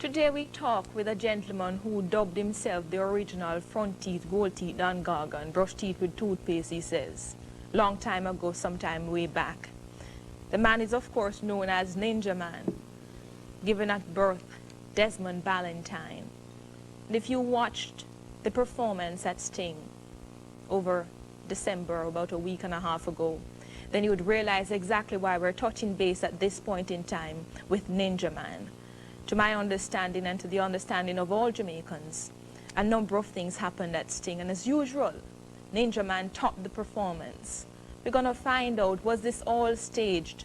Today we talk with a gentleman who dubbed himself the original front teeth, gold teeth, and gargan, brush teeth with toothpaste, he says. Long time ago, sometime way back. The man is of course known as Ninja Man, given at birth Desmond Valentine. And if you watched the performance at Sting over December, about a week and a half ago, then you would realize exactly why we're touching base at this point in time with Ninja Man. To my understanding and to the understanding of all Jamaicans, a number of things happened at Sting, and as usual, Ninja Man topped the performance. We're going to find out, was this all staged?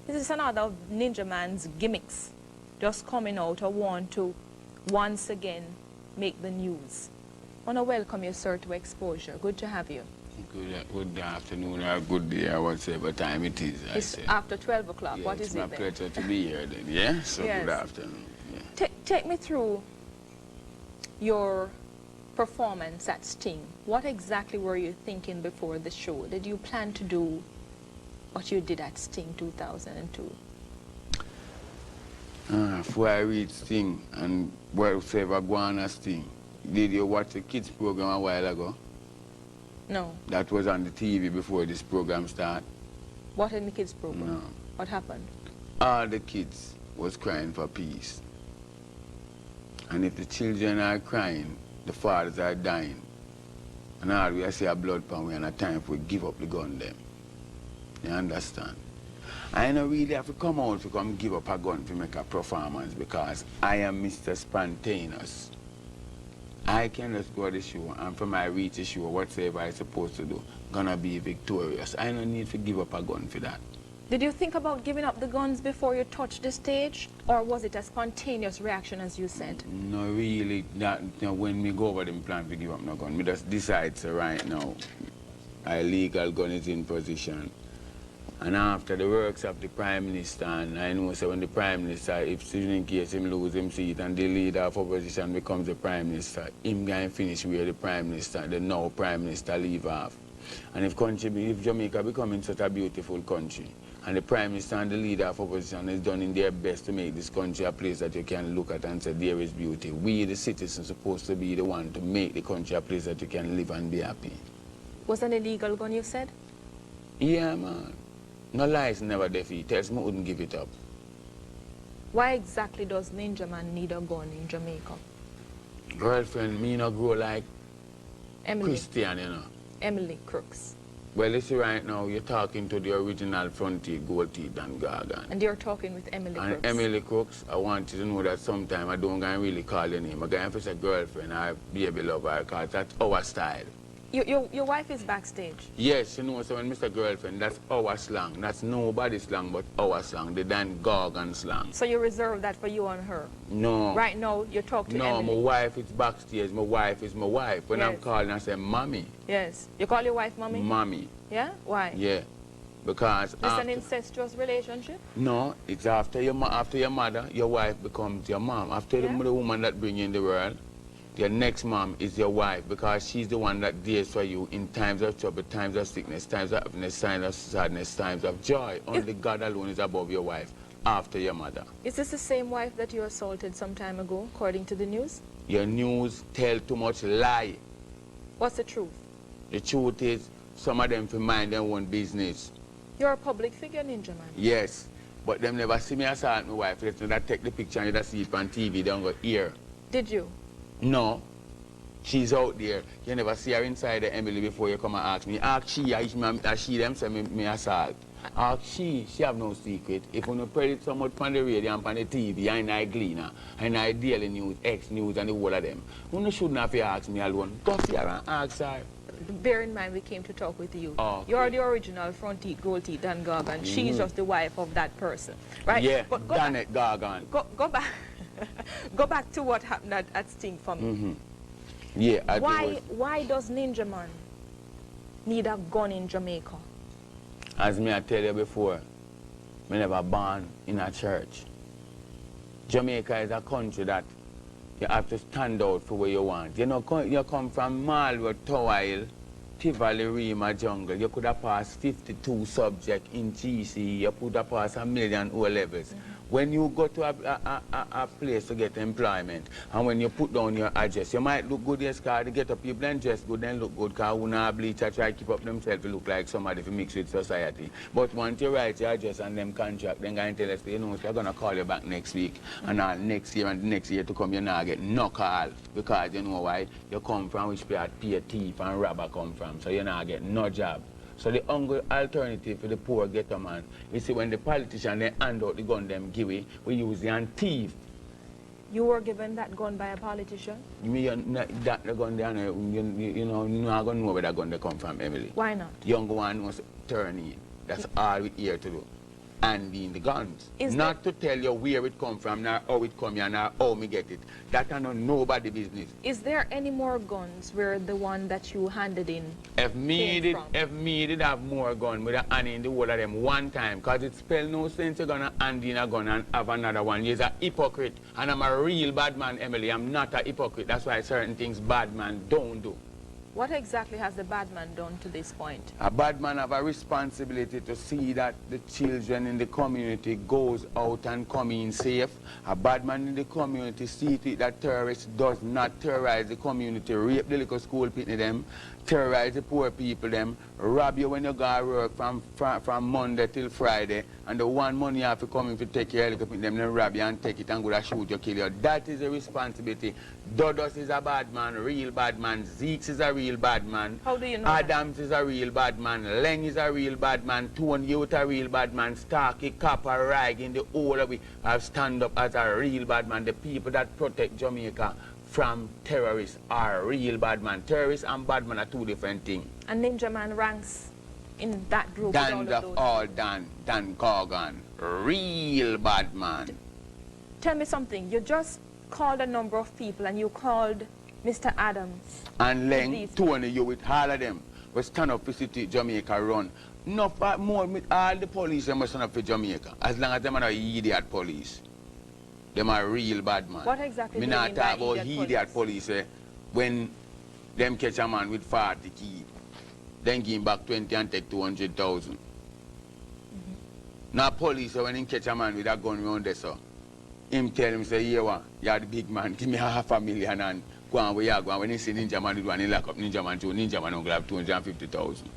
Is this another of Ninja Man's gimmicks just coming out, or want to once again make the news? I want to welcome you, sir, to Exposure. Good to have you. Good afternoon or good day or whatever time it is. It's after 12 o'clock. Yeah, what is it then? It's my pleasure to be here then, yeah? So Yes. Good afternoon. Yeah. Take me through your performance at Sting. What exactly were you thinking before the show? Did you plan to do what you did at Sting 2002? Before I read Sting and whatever go on at Sting, did you watch the kids program a while ago? No. That was on the TV before this program started. What in the kids program? No. What happened? All the kids was crying for peace. And if the children are crying, the fathers are dying. And all we see a blood pound, we and a time for give up the gun them. You understand? I don't really have to come out to come give up a gun to make a performance because I am Mr. Spontaneous. I can just go to the show, and from I reach the show, whatever I'm supposed to do, gonna be victorious. I don't need to give up a gun for that. Did you think about giving up the guns before you touched the stage? Or was it a spontaneous reaction, as you said? No, really, that, you know, when me go over them plan to give up no gun, me just decide so right now, a legal gun is in position. And after the works of the Prime Minister, and I know so when the Prime Minister, if in case him lose him seat and the leader of opposition becomes the Prime Minister, him going to finish where the Prime Minister, the now Prime Minister leave off. And if Jamaica becoming such a beautiful country, and the Prime Minister and the leader of opposition is done in their best to make this country a place that you can look at and say there is beauty, we the citizens supposed to be the one to make the country a place that you can live and be happy. Was an illegal gun, you said? Yeah, man. No lies never defeat. Tells me wouldn't give it up. Why exactly does Ninja Man need a gun in Jamaica? Girlfriend, me not grow like Emily. Christian, you know. Emily Crooks. Well, you see right now, you're talking to the original front teeth, gold teeth, and gargan. And you're talking with Emily And Crooks. Emily Crooks, I want you to know that sometime I don't gonna really call your name. I'm going to say girlfriend or baby lover, because that's our style. Your wife is backstage. Yes, you know, so when Mr. Girlfriend, that's our slang. That's nobody's slang but our slang, the Dan Gargan slang. So you reserve that for you and her? No. Right now, you talk to No, Emily? my wife is backstage. My wife is my wife. When I'm Yes. calling, I say, Mommy. Yes. You call your wife Mommy? Mommy. Yeah? Why? Yeah. Because Is this an incestuous relationship? no, it's after your mother, your wife becomes your mom. After Yeah. the woman that brings you in the world, your next mom is your wife because she's the one that deals for you in times of trouble, times of sickness, times of happiness, times of sadness, times of joy. Only God alone is above your wife, after your mother. Is this the same wife that you assaulted some time ago, according to the news? Your news tell too much lie. What's the truth? The truth is, some of them for mind their own business. You're a public figure, Ninja Man. Yes, but them never see me assault my wife. They just take the picture and you just see it on TV, they don't go here. Did you? No. She's out there. You never see her inside the Emily before you come and ask me. Ask she, she them say me assault. Ask she have no secret. If you spread it so much on the radio and on the TV, and I Gleaner, and I Daily News, X News, and the whole of them, you shouldn't have to ask me alone. Go see her and ask her. Bear in mind, we came to talk with you. Oh, okay. You're the original front teeth, gold teeth, and Gargan. She's just the wife of that person, right? Yeah, but Janet Gargan. Go back. Go back to what happened at Sting for me. Yeah. Why does Ninja Man need a gun in Jamaica? As me I tell you before, me never born in a church. Jamaica is a country that you have to stand out for what you want. You know, you come from Malwa, Towile, Tivoli, Rima, Jungle. You could have passed 52 subjects in GC. You could have passed 1 million O levels. When you go to a place to get employment, and when you put down your address, you might look good, yes, because they get up, people and dress good, then look good, because who not bleach, try to keep up themselves to look like somebody to mix with society. But once you write your address and them contract, then going to tell us, you know, they're going to call you back next week, and all next year and the next year to come, you not get no call, because you know why? You come from which part pay thief and robber come from, so you not get no job. So the only alternative for the poor ghetto man, you see when the politician they hand out the gun them give it, we use the and thief. You were given that gun by a politician? Me that the gun there, you know, you're not going to know where that gun they come from, Emily. Why not? Younger one must turn in. That's all we here to do. And in the guns. Is not to tell you where it come from, nor how it come here, nor how me get it. That are not nobody business. Is there any more guns where the one that you handed in If me came did have more gun, with a hand in the whole of them one time, because it spell no sense you're gonna hand in a gun and have another one. You're a hypocrite. And I'm a real bad man, Emily. I'm not a hypocrite. That's why certain things bad man don't do. What exactly has the bad man done to this point? A bad man have a responsibility to see that the children in the community goes out and come in safe. A bad man in the community see to it that terrorists does not terrorize the community, rape the little school people them, terrorize the poor people them, rob you when you go to work from Monday till Friday, and the one money you have to come in to take care of the people them, then rob you and take it and go to shoot you, kill you. That is a responsibility. Dodos is a bad man, real bad man. Zeeks is a real bad man. How do you know Adams is a real bad man. Leng is a real bad man. Tone Youth a real bad man. Starkey, Copper, Reagan, the whole of we have stand up as a real bad man. The people that protect Jamaica from terrorists are real bad man. Terrorists and bad man are two different things. And Ninja Man ranks in that group? Dan Gargan, real bad man. Tell me something. You just called a number of people and you called Mr. Adams. And Leng, Tony, you with all of them, we stand up for city Jamaica run. No more with all the police, they must stand up for Jamaica. As long as them are not idiot police. Them are real bad man. What exactly do you you mean not by talk about idiot police when them catch a man with 40 key, then give him back 20 and take 200,000. Now police when him catch a man with a gun around there, so him tell him say, yeah, what, you're the big man, give me $500,000 and go on where you go. And when he see Ninja Man, he lock up Ninja Man too. Ninja Man will have 250,000.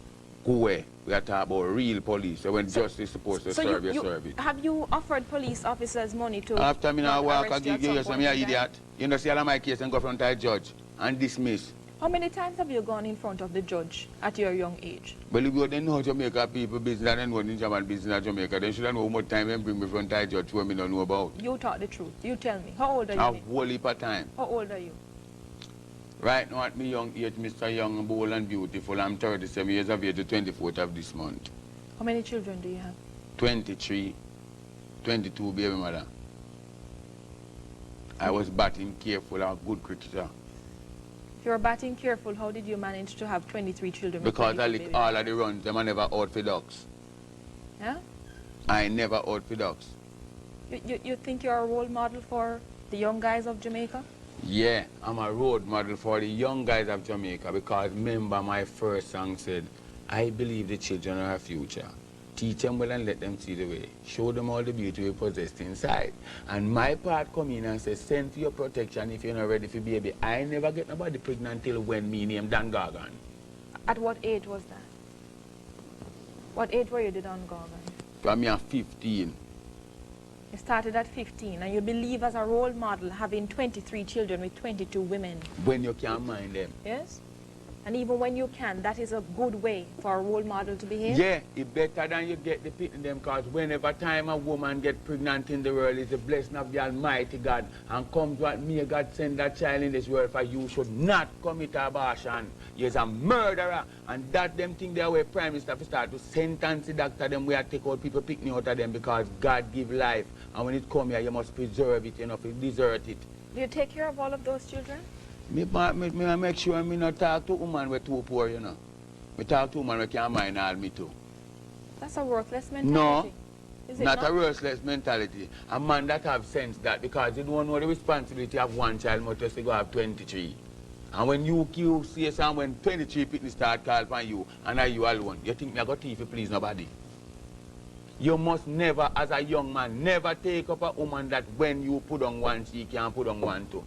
Go away. We are talking about real police. So when justice is supposed to serve your service. Have you offered police officers money to after me now walk, I give you some idiot? idiot. You know, see all of my case and go front of the judge and dismiss. How many times have you gone in front of the judge at your young age? Well, if you don't know Jamaica people business and know Ninja Man business in Jamaica, then should I know how much time they bring me front of the judge who I don't know about. You talk the truth. You tell me. How old are you? A whole heap of time. How old are you? Right now at my young age, Mr. Young, bold and beautiful, I'm 37 years of age, the 24th of this month. How many children do you have? 23, 22 baby mother. I was batting careful, a good cricketer. If you're batting careful, how did you manage to have 23 children? Because I lick all of the runs, them I never out for ducks. Yeah? I never out for ducks. You think you're a role model for the young guys of Jamaica? Yeah, I'm a role model for the young guys of Jamaica because remember my first song said, I believe the children are our future. Teach them well and let them see the way. Show them all the beauty we possess inside. And my part come in and say, send for your protection if you're not ready for baby. I never get nobody pregnant till when me named Dan Gargan. At what age was that? What age were you the Dan Gargan? From me at 15. You started at 15 and you believe as a role model having 23 children with 22 women. When you can't mind them. Yes? And even when you can, that is a good way for a role model to behave? Yeah, it's better than you get the pit in them because whenever time a woman get pregnant in the world, it's the blessing of the Almighty God. And comes what me, God send that child in this world for you should not commit abortion. You're a murderer. And that them thing there where Prime Minister start to sentence the doctor them where take out people picking out of them because God give life. And when it come here, you must preserve it, you know, you desert it. Do you take care of all of those children? Me make sure me not talk to woman who too poor, you know. Me talk to woman who can't mind all me too. That's a worthless mentality. No, is it not a worthless mentality. A man that have sense that because you don't know the responsibility of one child, but just go have 23. And when you see some when 23 people start call for you and are you alone, you think me I got thief to please nobody. You must never, as a young man, never take up a woman that when you put on one, she can put on one too.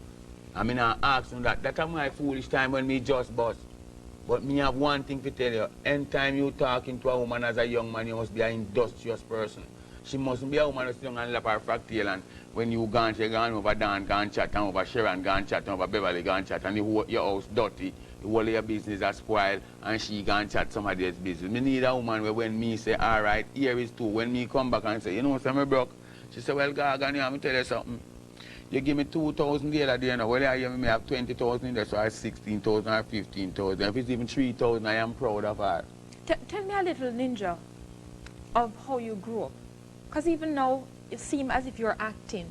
I mean, I ask you that. That's my foolish time when me just bust. But me have one thing to tell you. Anytime you talking to a woman as a young man, you must be an industrious person. She mustn't be a woman who's young and lap her fractal, and when you gone, she gone over Dan, gone chat, and over Sharon, gone chat, and over Beverly, gone chat, and your house dirty, the whole of your business are spoiled, and she gone chat somebody else's business. Me need a woman where when me say, all right, here is two, when me come back and say, you know, so me broke, she say, well, Gagan, I'm tell you something. You give me 2,000 the other day now. Well, I may have 20,000 in there, so I have 16,000 or 15,000. If it's even 3,000, I am proud of her. Tell me a little, Ninja, of how you grew up. Because even now, it seems as if you're acting.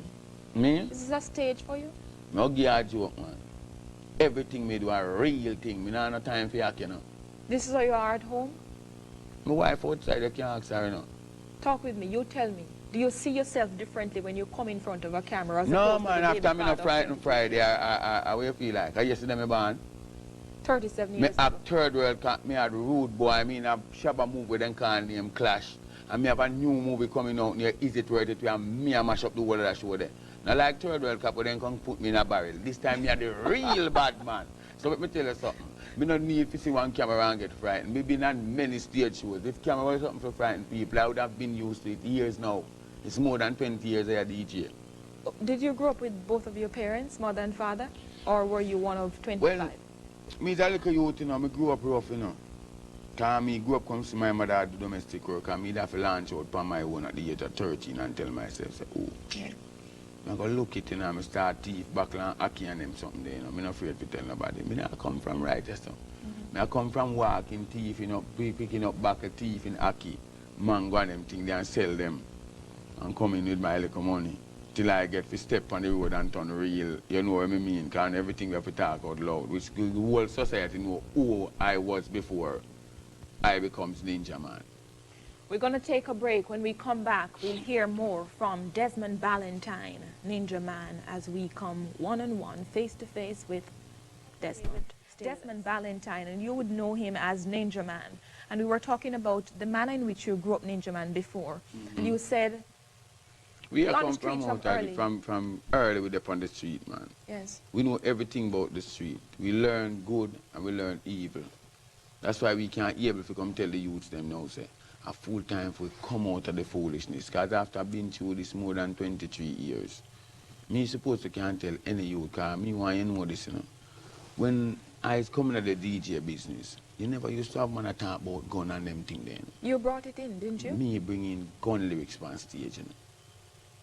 Me? Is this a stage for you? No give a joke, man. Everything me do a real thing. Me not have no time for yak, you know. This is how you are at home? My wife outside, you can't ask her, you know. Talk with me. You tell me. Do you see yourself differently when you come in front of a camera? As No, opposed to man, the after baby me no father Friday, of Friday, I will feel like. I yesterday me born. 37 Me years have ago. third world cup, me had rude boy. I mean, I have Shabba movie then call name Clash. And me have a new movie coming out near Is It Worth It, where me and mash up the whole of that show there. Now like third world cup, but then come put me in a barrel. This time me are the real bad man. So let me tell you something. Me don't need to see one camera and get frightened. Me been on many stage shows. If camera was something for frightened people, I would have been used to it years now. It's more than 20 years I DJ. Did you grow up with both of your parents, mother and father? Or were you one of 25? Well, me is a little youth, you know. Me grew up rough, you know. Because me grew up come see my mother do domestic work, and me have to launch out on my own at the age of 13 and tell myself, say, oh, Yeah. I go look it, you know, I start thief, backland, hockey and them something there, you know. Me not afraid to tell nobody. Me not come from Rochester. Me I come from walking thief, you know, picking up back a thief in hockey, mango and them things, and sell them. And come in with my little money. Till I get to step on the road and turn real, you know what I mean? Because everything we have to talk out loud, which the whole society know who I was before I becomes Ninja Man. We're going to take a break. When we come back, we'll hear more from Desmond Ballantyne, Ninja Man, as we come one-on-one, face-to-face with Desmond. Desmond Ballantyne, and you would know him as Ninja Man. And we were talking about the manner in which you grew up Ninja Man before. And you said, We are on the come streets from from early with up on the street, man. yes, We know everything about the street. We learn good and we learn evil. That's why we can't able to come tell the youths them now, say, a full time for come out of the foolishness. Because after I've been through this more than 23 years, me supposed to can't tell any youth, because me want you know this, you know. When I was coming at the DJ business, you never used to have man to talk about gun and them thing then. you brought it in, didn't you? Me bringing gun lyrics on stage, you know.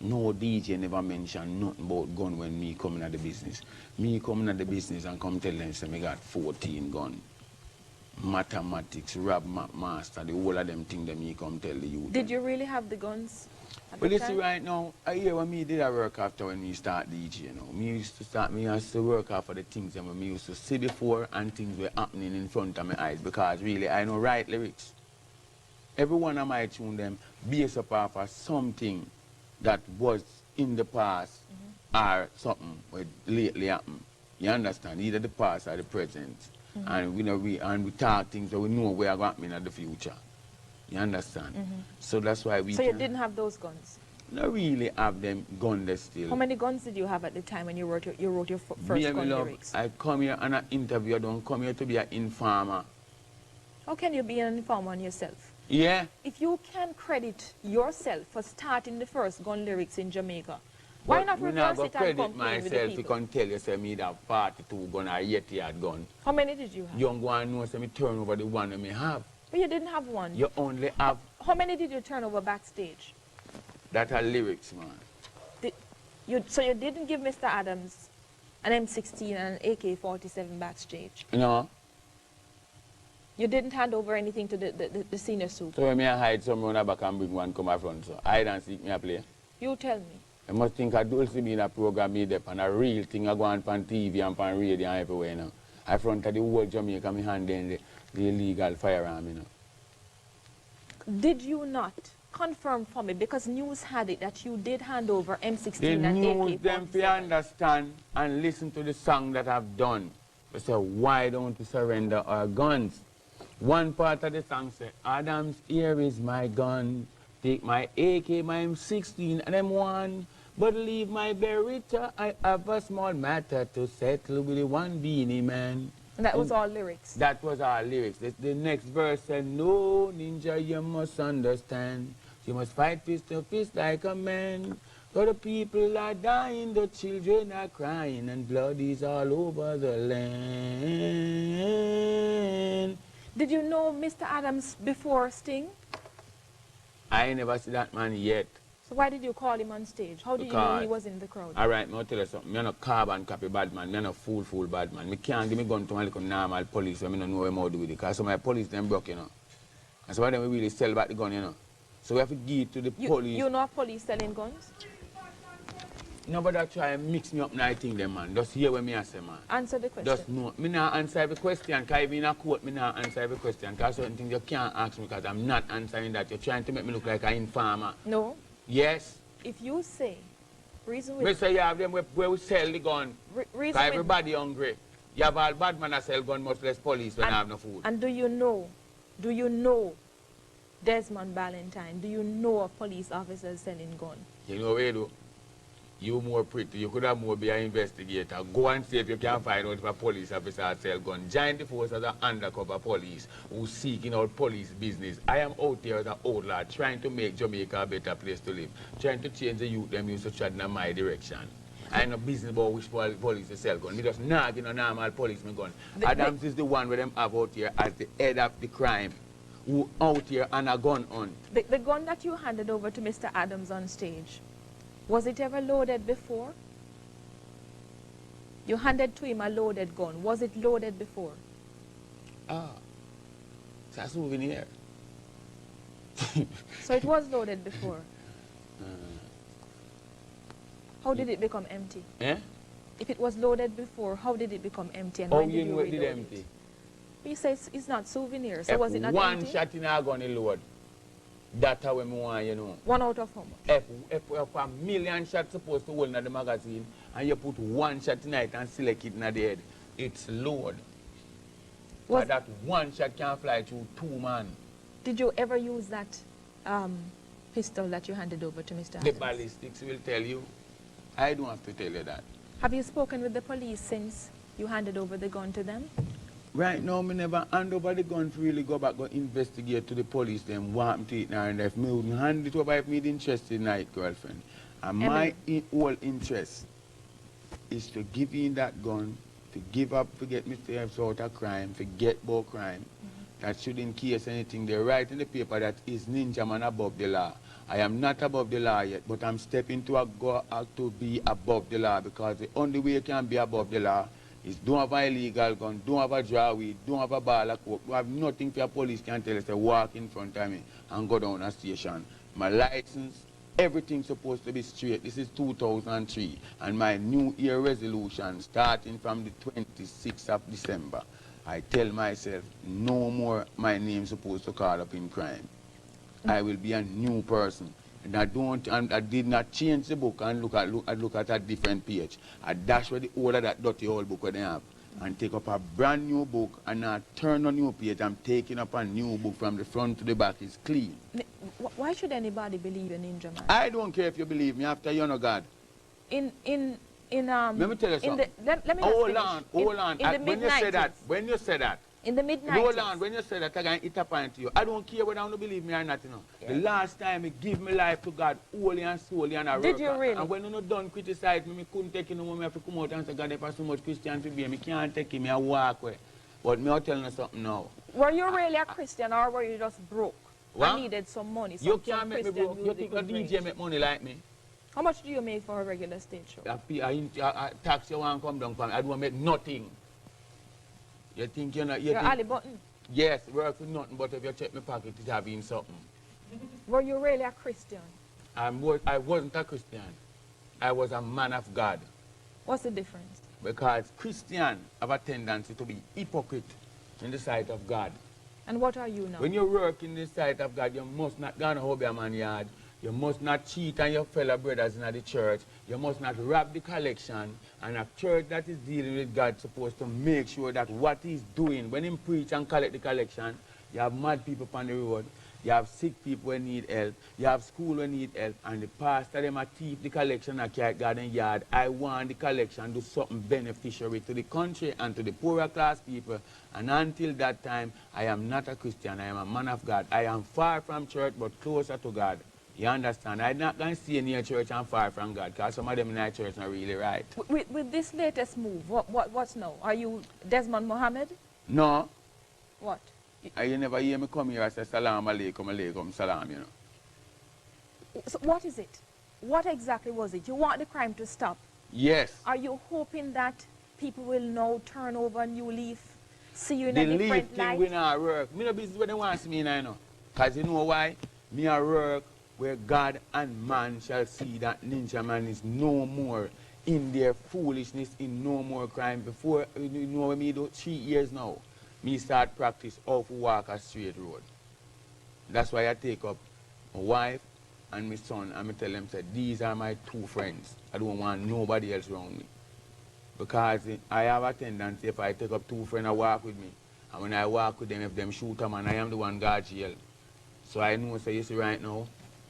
No DJ never mention nothing about gun when me coming at the business. Me coming at the business and come tell them, say, me got 14 gun. Mathematics, rap master, the whole of them thing that me come tell the youth. Did you really have the guns at But the you time? see right now, I hear when me did a work after when me start DJ, you know. Me used to work after the things that me used to see before and things were happening in front of my eyes, because really I know write lyrics. Every one of my tune them based up off of something that was in the past or something what lately happened. You understand? Either the past or the present. And we know we talk things that we know we are going to happen in the future. You understand? So that's why we So you didn't have those guns? not really have them gun there still. How many guns did you have at the time when you wrote your first Me and gun me love, lyrics? I come here and I interview, I don't come here to be an informer. How can you be an informer on yourself? Yeah? If you can credit yourself for starting the first gun lyrics in Jamaica, why But not me reverse go it and credit complain with the myself, you people? can tell you say me have 42 gun or 80 yard gun. How many did you have? You don't go and know say me turn over the one that me have. But you didn't have one. You only have How many did you turn over backstage? that are lyrics, man. So you didn't give Mr. Adams an M16 and an AK-47 backstage? You You didn't hand over anything to the senior soup? So when me I hide some run back and bring one come up front, so hide and seek me a play. You tell me. I must think I do see me in a program made up and a real thing I go on TV and on radio and everywhere now. I front of the whole Jamaica, me hand in the illegal firearm, you know. Did you not confirm for me, because news had it that you did hand over M16 The and news AK-47? them to understand and listen to the song that I've done. They say, why don't we surrender our guns? One part of the song say, Adams, here is my gun. Take my AK, my M16 and M1, but leave my Beretta. I have a small matter to settle with the one beanie man. And that was all lyrics. That was our lyrics. The next verse said, no, ninja, you must understand. You must fight fist to fist like a man. For the people are dying, the children are crying, and blood is all over the land. Did you know Mr. Adams before Sting? I never see that man yet. So why did you call him on stage? How did you know he was in the crowd? All right, I'll tell you something. I'm not carbon copy bad man. I'm not fool bad man. I can't give me gun to my little normal police when I don't know what to do with it. Because some of my police, them broke, you know. And some of them really sell back the gun, you know. So we have to give it to the police. You know police selling guns? Nobody try and mix me up now, I think, them, man. Just hear what I say, man. Answer the question. Just know. Me not answer every question. Because if in a court, me not answer every question. Because certain things you can't ask me because I'm not answering that. You're trying to make me look like an informer. No. Yes. If you say, reason with... We say you have them where we sell the gun. Reason everybody hungry. You have all bad men that sell gun, much less police when I have no food. And do you know Desmond Ballantyne? Do you know of police officers selling gun? You know where you do? You more pretty. You could have more be an investigator. Go and see if you can find out if a police officer sell gun. Join the force as an undercover police who's seeking out police business. I am out there as an outlaw trying to make Jamaica a better place to live. Trying to change the youth them used to tread in my direction. I ain't no business about which police to sell gun. Me just nagging a normal policeman gun. Adams is the one where them have out here as the head of the crime. Who out here on a gun hunt. The gun that you handed over to Mr. Adams on stage, was it ever loaded before? You handed to him a loaded gun. Was it loaded before? Ah, it's a souvenir. So it was loaded before. How did it become empty? Eh? If it was loaded before, how did it become empty? And How when you did you know it reload did empty? You say it's not souvenir, so If was it not one empty? shot in a gun in load, that's how we want, you know. One out of how much? If a million shots supposed to hold in the magazine, and you put one shot in it and select it in the head, it's load. But that one shot can fly through two man. Did you ever use that pistol that you handed over to Mr. Adams? The ballistics will tell you. I don't have to tell you that. Have you spoken with the police since you handed over the gun to them? Right now, me never hand over the gun to really go back and investigate to the police. Them want me to it now, and if me wouldn't hand it over if me interested in it, girlfriend. And my whole interest is to give in that gun, to give up, to get Mr. Epps out of crime, to get more crime. That should, in case anything, they write in the paper that is Ninja Man above the law. I am not above the law yet, but I'm stepping to to be above the law, because the only way you can be above the law is don't have an illegal gun, don't have a drawweed, don't have a ball of coke, don't have nothing for your police can tell us to walk in front of me and go down a station. My license, everything's supposed to be straight. This is 2003, and my New Year resolution starting from the 26th of December. I tell myself, no more my name supposed to call up in crime. I will be a new person. And I did not change the book and look at a different page. I dash where the old of that dirty old book where they have and take up a brand new book and I turn a new page. I'm taking up a new book from the front to the back. It's clean. Why should anybody believe in Ninja Man? I don't care if you believe me after you know God. Let me tell you something. Let me hold on. When you say that, in the mid-90s. Hold on, when you say that, I can hit a point to you. I don't care whether you believe me or not, you know. Yeah. The last time I give my life to God, wholly and solely, and I work. Did you really? And when you done criticize me, I couldn't take it no more. I have to come out and say, God, if I so much Christian to be, I can't take him, I walk away. But me, I'll tell you something now. Were you really a Christian or were you just broke? What? I needed some money. You can't make me broke. You think a DJ make money like me? How much do you make for a regular stage show? I tax you want to come down for me. I don't make nothing. You think you're not... You're Ali Button? Yes, work for nothing, but if you check my pocket, it have been something. Were you really a Christian? I wasn't a Christian. I was a man of God. What's the difference? Because Christians have a tendency to be hypocrite in the sight of God. And what are you now? When you work in the sight of God, you must not go to Hobby Man yard. You must not cheat on your fellow brothers in the church. You must not rob the collection. And a church that is dealing with God is supposed to make sure that what he's doing, when he preach and collect the collection, you have mad people on the road. you have sick people who need help, you have school who need help, and the pastor them a thief the collection at Carrick Garden Yard. I want the collection do something beneficiary to the country and to the poorer class people. And until that time, I am not a Christian, I am a man of God. I am far from church, but closer to God. You understand? I'm not going to stay near church and far from God, because some of them in our church are really right. With this latest move, what's now? Are you Desmond Mohammed? No. What? You never hear me come here and say salam alaikum, alaikum salam, you know. So what is it? What exactly was it? You want the crime to stop? Yes. Are you hoping that people will now turn over a new leaf, see you in The a leaf different thing light? we not work. Me no business where they want to see me now, you know. Because you know why? Me a work where God and man shall see that Ninja Man is no more in their foolishness, in no more crime. Before, you know what me do? 3 years now, me start practice how to walk a straight road. That's why I take up my wife and my son and I tell them, say, these are my 2 friends. I don't want nobody else around me. Because I have a tendency, if I take up 2 friends, I walk with me. And when I walk with them, if them shoot a man, I am the one God jail. So I know, so you see right now,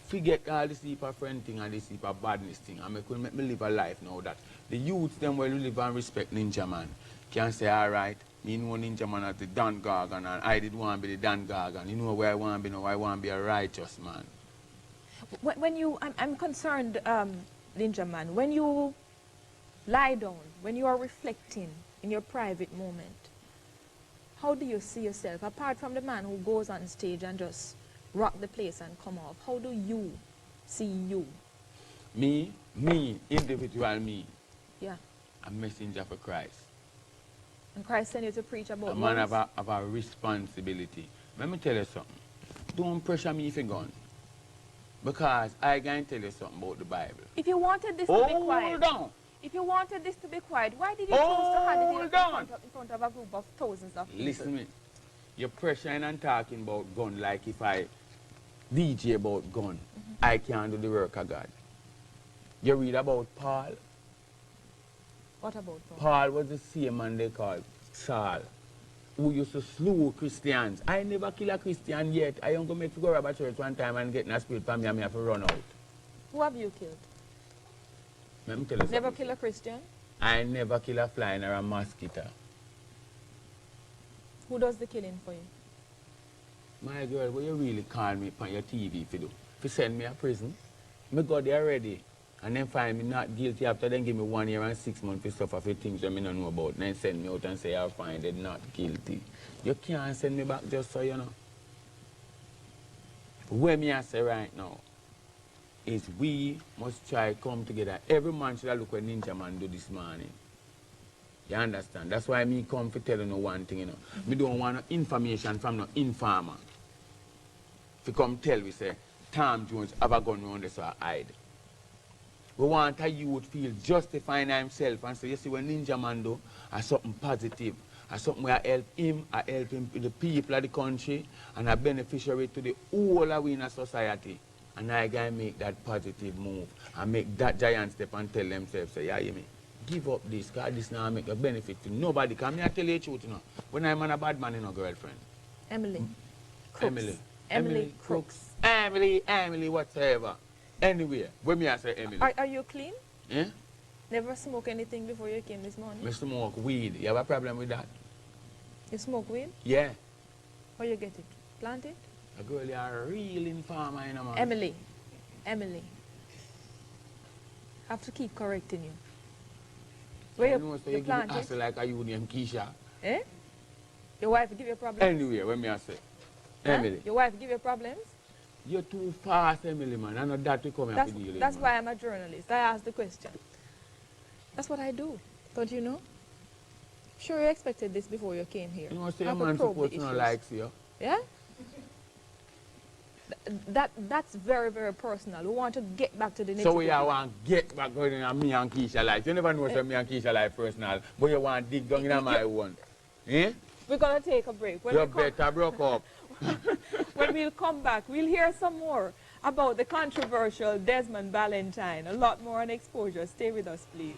forget all this heap of friend thing and this heap of badness thing. And could make me live a life now that the youth them will live and respect Ninja Man can say, all right, me know Ninja Man as the Dan Gargan and I did want to be the Dan Gargan. You know where I want to be now? I want to be a righteous man. When you, I'm concerned, Ninja Man, when you lie down, when you are reflecting in your private moment, how do you see yourself? Apart from the man who goes on stage and just rock the place and come off, how do you see you? Me, individual me, Yeah. a messenger for Christ. And Christ sent you to preach about A man guns? of a responsibility. Let me tell you something. Don't pressure me if you're gone. Because I can tell you something about the Bible. If you wanted this to be Hold quiet, on. if you wanted this to be quiet, why did you choose to have it Hold on. in front of a group of thousands of people? Listen to me. You're pressuring and talking about gun like if I DJ about gun, I can't do the work of God. You read about Paul. What about Paul? Paul was the same man they called Saul, who used to slew Christians. I never kill a Christian yet. I am going to go rob a church one time and get in a spirit from me and me have to run out. Who have you killed? Let me tell you Never something. kill a Christian? I never kill a fly nor a mosquito. Who does the killing for you? My girl, what you really call me on your TV for do? If you send me a prison, me go there already. And then find me not guilty after then give me 1 year and 6 months for suffer for things that I don't know about. Then send me out and say I'll find it not guilty. You can't send me back just so you know. What me I say right now is we must try come together. Every man should look what Ninja Man do this morning. You understand? That's why me come to tell you one thing, you know. Me don't want no information from no informer. If you come tell we say, Tom Jones have a gun around this or hide. We want a youth feel justifying himself and say, you see what Ninja Man do, are something positive. Are something where I help him, I help him, the people of the country, and a beneficiary to the whole of we in a society. And I can make that positive move and make that giant step and tell themselves, say, yeah, you me. Give up this, because this now make a benefit to nobody. Because me I tell you the truth, you know. When I'm a bad man, you know, girlfriend. Emily. Crooks. Emily. Crooks. Emily, whatever. Anyway, when me I say Emily. Are you clean? Yeah? Never smoke anything before you came this morning? I smoke weed. You have a problem with that? You smoke weed? Yeah. Where you get it? Plant it? A girl, you are a real informer, you know, man. Emily. I have to keep correcting you. Where know, so you you plant give me it? like a you named Keisha. Eh? Your wife give you problems? Anyway, when me I say, Huh? Emily, Your wife give you problems? you're too fast, Emily, man. I know that to come here to deal with. That's man. why I'm a journalist. I ask the question. That's what I do. Don't you know? Sure you expected this before you came here. You know, say I a could man probe supposed the to not issues. like you. Yeah? That's very, very personal. We want to get back to the nitty-gritty. So we want to get back going in me and Keisha life. You never know say me and Keisha life personal, but you want to dig down in my one. Eh? We're going to take a break. You better broke up. When we'll come back, we'll hear some more about the controversial Desmond Valentine. A lot more on Exposure. Stay with us, please.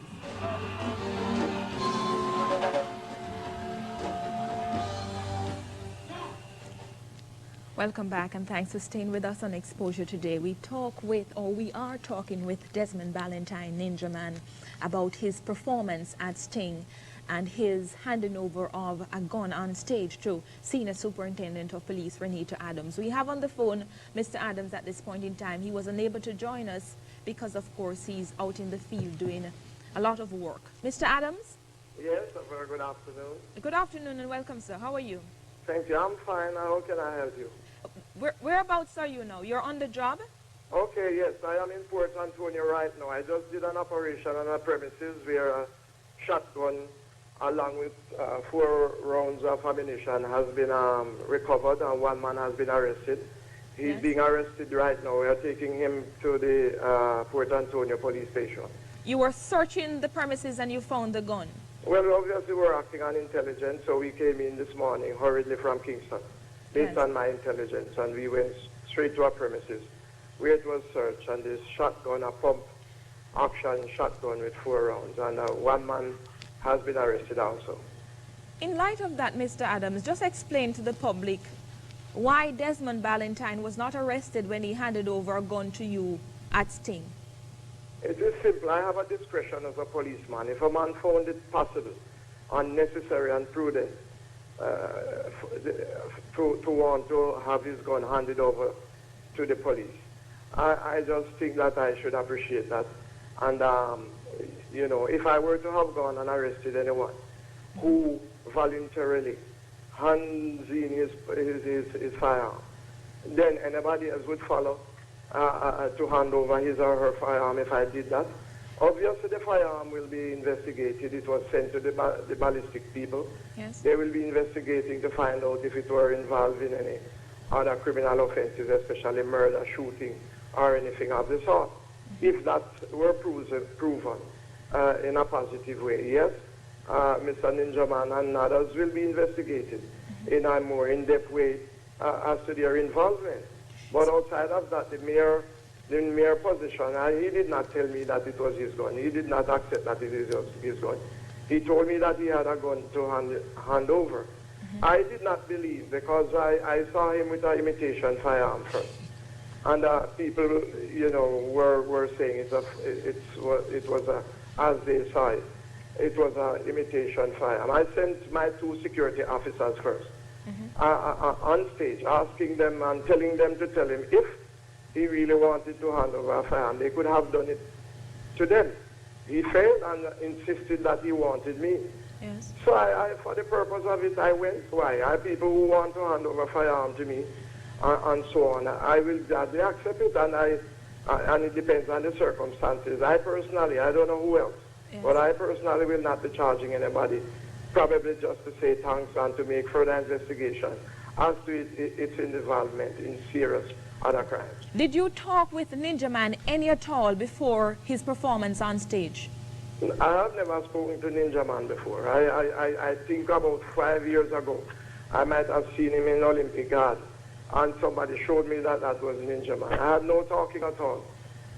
Welcome back, and thanks for staying with us on Exposure today. We are talking with Desmond Ballantyne, Ninja Man, about his performance at Sting and his handing over of a gun on stage to Senior Superintendent of Police Renita Adams. We have on the phone Mr. Adams at this point in time. He was unable to join us because, of course, he's out in the field doing a lot of work. Mr. Adams? Yes, a very good afternoon. Good afternoon and welcome, sir. How are you? Thank you. I'm fine. How can I help you? Whereabouts are you now? You're on the job? Okay, yes. I am in Port Antonio right now. I just did an operation on a premises where a shotgun along with 4 rounds of ammunition has been recovered and 1 man has been arrested. He's being arrested right now. We are taking him to the Port Antonio police station. You were searching the premises and you found the gun? Well, obviously we're acting on intelligence, so we came in this morning hurriedly from Kingston based on my intelligence, and we went straight to our premises where it was searched, and this shotgun, a pump action shotgun with 4 rounds, and 1 man has been arrested also. In light of that, Mr. Adams, just explain to the public why Desmond Ballantyne was not arrested when he handed over a gun to you at Sting. It is simple. I have a discretion as a policeman. If a man found it possible, unnecessary and prudent to want to have his gun handed over to the police, I just think that I should appreciate that. And, you know, if I were to have gone and arrested anyone who voluntarily hands in his firearm, then anybody else would follow to hand over his or her firearm if I did that. Obviously, the firearm will be investigated. It was sent to the ballistic people. Yes. They will be investigating to find out if it were involved in any other criminal offenses, especially murder, shooting, or anything of the sort. If that were proven in a positive way, yes, Mr. Ninja Man and others will be investigated in a more in-depth way as to their involvement. But outside of that, the mere position, he did not tell me that it was his gun. He did not accept that it is his gun. He told me that he had a gun to hand over. I did not believe, because I saw him with an imitation firearm first. And people, you know, were saying it was as they saw it, it was an imitation firearm. I sent my 2 security officers first on stage, asking them and telling them to tell him if he really wanted to hand over a firearm, they could have done it to them. He failed and insisted that he wanted me. Yes. So I, for the purpose of it, I went. Why? I have people who want to hand over a firearm to me and so on. I will gladly accept it, and it depends on the circumstances. I personally, I don't know who else, but I personally will not be charging anybody, probably just to say thanks and to make further investigation as to its involvement in serious other crimes. Did you talk with Ninja Man any at all before his performance on stage? I have never spoken to Ninja Man before. I think about 5 years ago, I might have seen him in Olympic Garden, and somebody showed me that that was Ninja Man. I had no talking at all.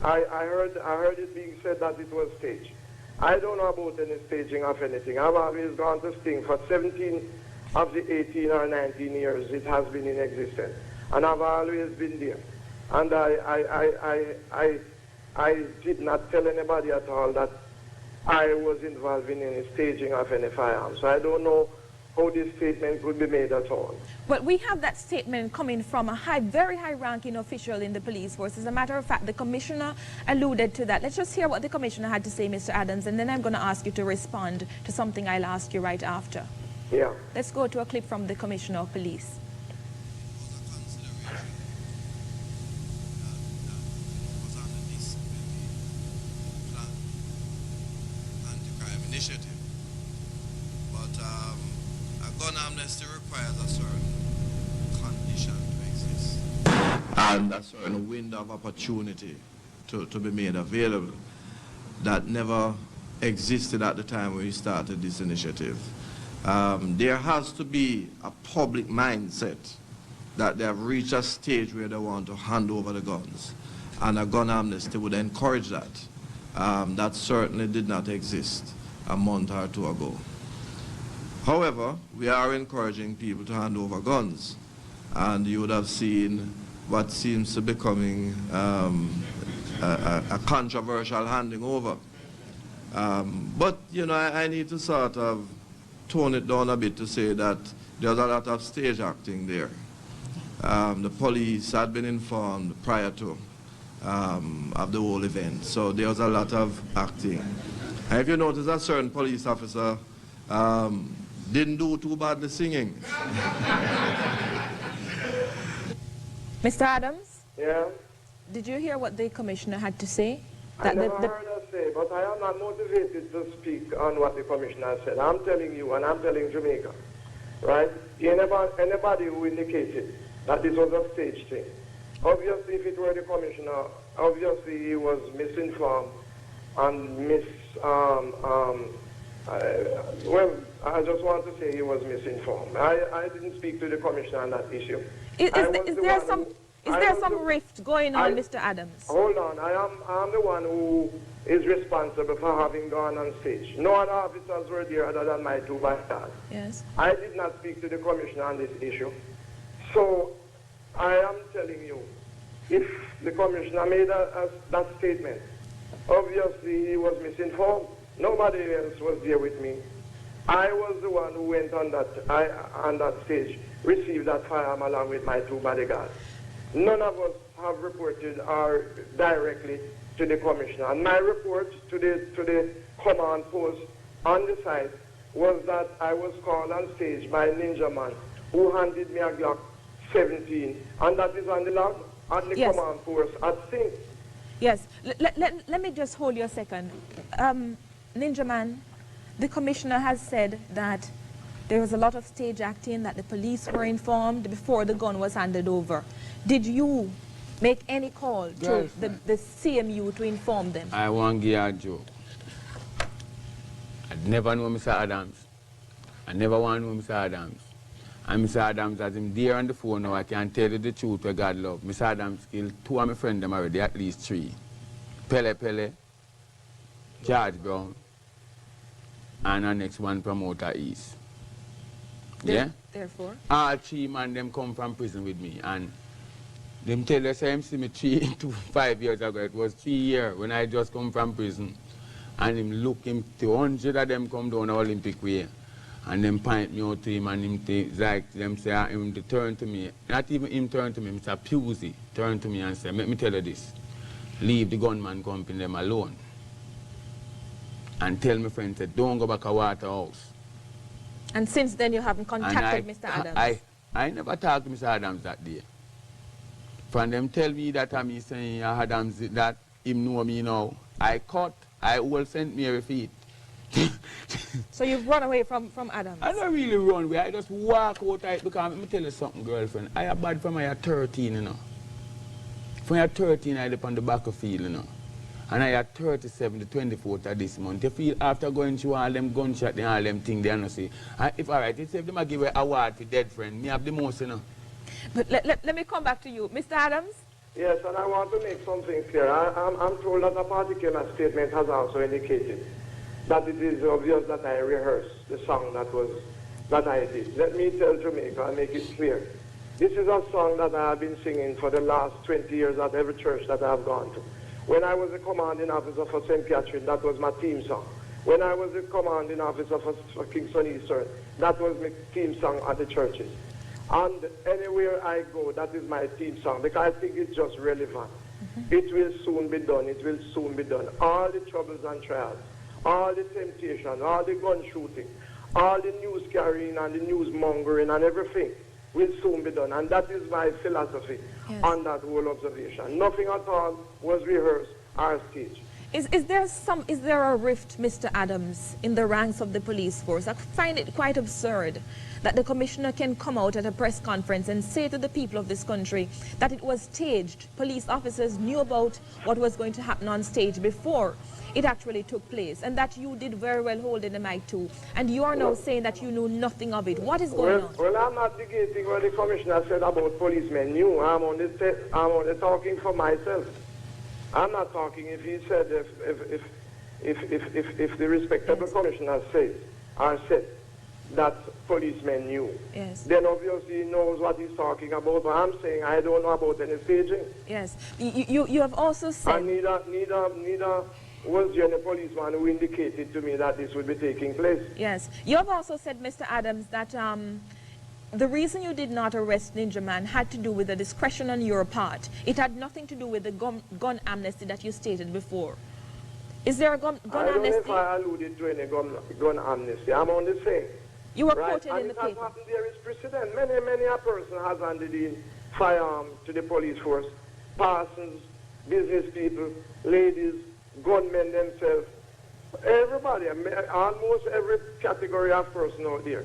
I heard it being said that it was staged. I don't know about any staging of anything. I've always gone to Sting for 17 of the 18 or 19 years it has been in existence, and I've always been there. And I did not tell anybody at all that I was involved in any staging of any firearms. So I don't know how this statement would be made at all. Well, we have that statement coming from a very high-ranking official in the police force. As a matter of fact, the commissioner alluded to that. Let's just hear what the commissioner had to say, Mr. Adams, and then I'm going to ask you to respond to something I'll ask you right after. Yeah. Let's go to a clip from the commissioner of police. Initiative, but a gun amnesty requires a certain condition to exist and a certain window of opportunity to be made available that never existed at the time when we started this initiative. There has to be a public mindset that they have reached a stage where they want to hand over the guns, and a gun amnesty would encourage that. That certainly did not exist a month or 2 ago. However, we are encouraging people to hand over guns. and you would have seen what seems to be becoming a controversial handing over. But, you know, I need to sort of tone it down a bit to say that there's a lot of stage acting there. The police had been informed prior to of the whole event, so there was a lot of acting. And if you notice, a certain police officer didn't do too badly singing. Mr. Adams, Yeah? did you hear what the commissioner had to say? I never heard her say, but I am not motivated to speak on what the commissioner said. I'm telling you, and I'm telling Jamaica, right? Anybody who indicated that this was a stage thing, obviously, if it were the commissioner, obviously he was misinformed and well, I just want to say he was misinformed. I didn't speak to the commissioner on that issue. Is there some rift going on, Mr. Adams? Hold on, I'm the one who is responsible for having gone on stage. No other officers were there other than my two bodyguards. Yes. I did not speak to the commissioner on this issue. So I am telling you, if the commissioner made that statement, obviously he was misinformed. Nobody else was there with me. I was the one who went on that stage, received that firearm along with my two bodyguards. None of us have reported directly to the commissioner. And my report to the command post on the site was that I was called on stage by Ninja Man, who handed me a Glock 17, and that is on the log at the command post at Sing. Yes. Let me just hold you a second. Ninja Man, the commissioner has said that there was a lot of stage acting, that the police were informed before the gun was handed over. Did you make any call to the CMU to inform them? I want to give you a joke. I never know Mr. Adams. I never want to know Mr. Adams. And Mr. Adams, as him there on the phone now, I can tell you the truth where God love. Mr. Adams killed 2 of my friends them already, at least 3. Pele, George Brown, and our next one promoter East. Yeah? Therefore? All 3 men them come from prison with me, and them tell us him see me 5 years ago. It was 3 years when I just come from prison. And him look him 200 of them come down the Olympic way. And them point me out to him, and him like them say him to turn to me. Not even him turn to me, Mr. Pusey turn to me and say, let me tell you this. Leave the gunman company them alone. And tell my friend that don't go back to Waterhouse. And since then you haven't contacted Mr. Adams? I never talked to Mr. Adams that day. From them tell me that I'm saying Adams that him know me now. I will send me every feet. So you've run away from Adams? I don't really run away. I just walk out because let me tell you something, girlfriend. I am bad from I 13, you know. From I 13, I live on the back of field, you know. And I had 37 the 24th of this month. You feel after going through all them gunshots and all them things, they don't say. If all right, if them give an award for dead friend, me have the most, you know. But let me come back to you. Mr. Adams? Yes, and I want to make something clear. I'm told that a particular statement has also indicated that it is obvious that I rehearsed the song that I did. Let me tell Jamaica and make it clear. This is a song that I have been singing for the last 20 years at every church that I have gone to. When I was the commanding officer for St. Catherine, that was my theme song. When I was the commanding officer for Kingston Eastern, that was my theme song at the churches. And anywhere I go, that is my theme song, because I think it's just relevant. It will soon be done. It will soon be done. All the troubles and trials, all the temptation, all the gun shooting, all the news carrying and the news mongering and everything will soon be done. And that is my philosophy on that whole observation. Nothing at all was rehearsed or staged. Is there a rift, Mr. Adams, in the ranks of the police force? I find it quite absurd that the commissioner can come out at a press conference and say to the people of this country that it was staged. Police officers knew about what was going to happen on stage before it actually took place, and that you did very well holding the mic too. And you are now saying that you know nothing of it. What is going on? Well, I'm not negating what the commissioner said about policemen knew. I'm only talking for myself. I'm not talking if he said if the respectable commissioner said that policemen knew. Yes. Then obviously he knows what he's talking about, but I'm saying I don't know about any staging. Yes. You have also said... And neither was there any policeman who indicated to me that this would be taking place. Yes. You have also said, Mr. Adams, that the reason you did not arrest Ninja Man had to do with the discretion on your part. It had nothing to do with the gun amnesty that you stated before. Is there a gun amnesty? I don't know if I alluded to any gun amnesty. I'm only saying. You were right? quoted and in the it has paper. happened, there is precedent. Many a person has handed in firearms to the police force. Persons, business people, ladies, gunmen themselves. Everybody, almost every category of person out there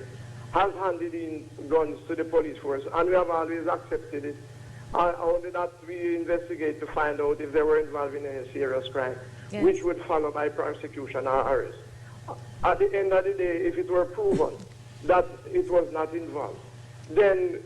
has handed in guns to the police force, and we have always accepted it. Only that we investigate to find out if they were involved in any serious crime, yes. which would follow by prosecution or arrest. At the end of the day, if it were proven that it was not involved, then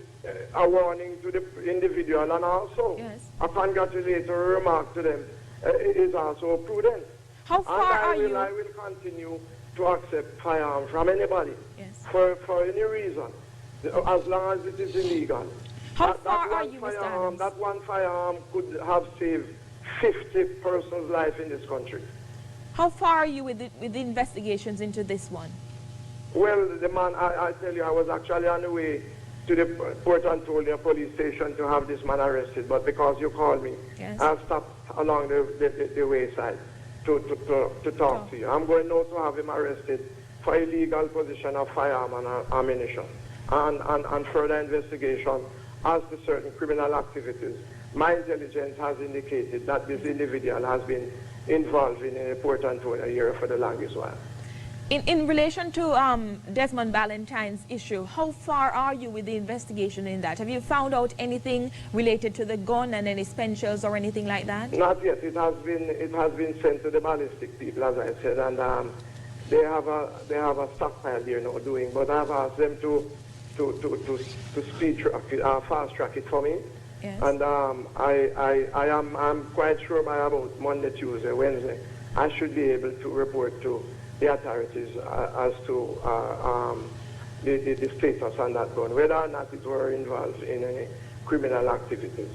a warning to the individual and also yes. a congratulatory remark to them is also prudent. How far are you? I will continue to accept firearms from anybody yes. for any reason, as long as it is illegal. How far are you, Mr. Adams? That one firearm could have saved 50 persons' life in this country. How far are you with the investigations into this one? Well, the man, I tell you, I was actually on the way to the Port Antonio police station to have this man arrested, but because you called me, yes. I stopped along the wayside to talk to you. I'm going now to have him arrested for illegal possession of firearm and ammunition and further investigation as to certain criminal activities. My intelligence has indicated that this individual has been involved in a Port Antonio area for the longest while. In relation to Desmond Ballantyne's issue, how far are you with the investigation in that? Have you found out anything related to the gun and any spent shells or anything like that? Not yet. It has been sent to the ballistic people, as I said, and they have a stockpile there now doing. But I've asked them to speed track it, fast track it for me. Yes. And I'm quite sure by about Monday, Tuesday, Wednesday, I should be able to report to the authorities as to the status on that gun, whether or not it were involved in any criminal activities.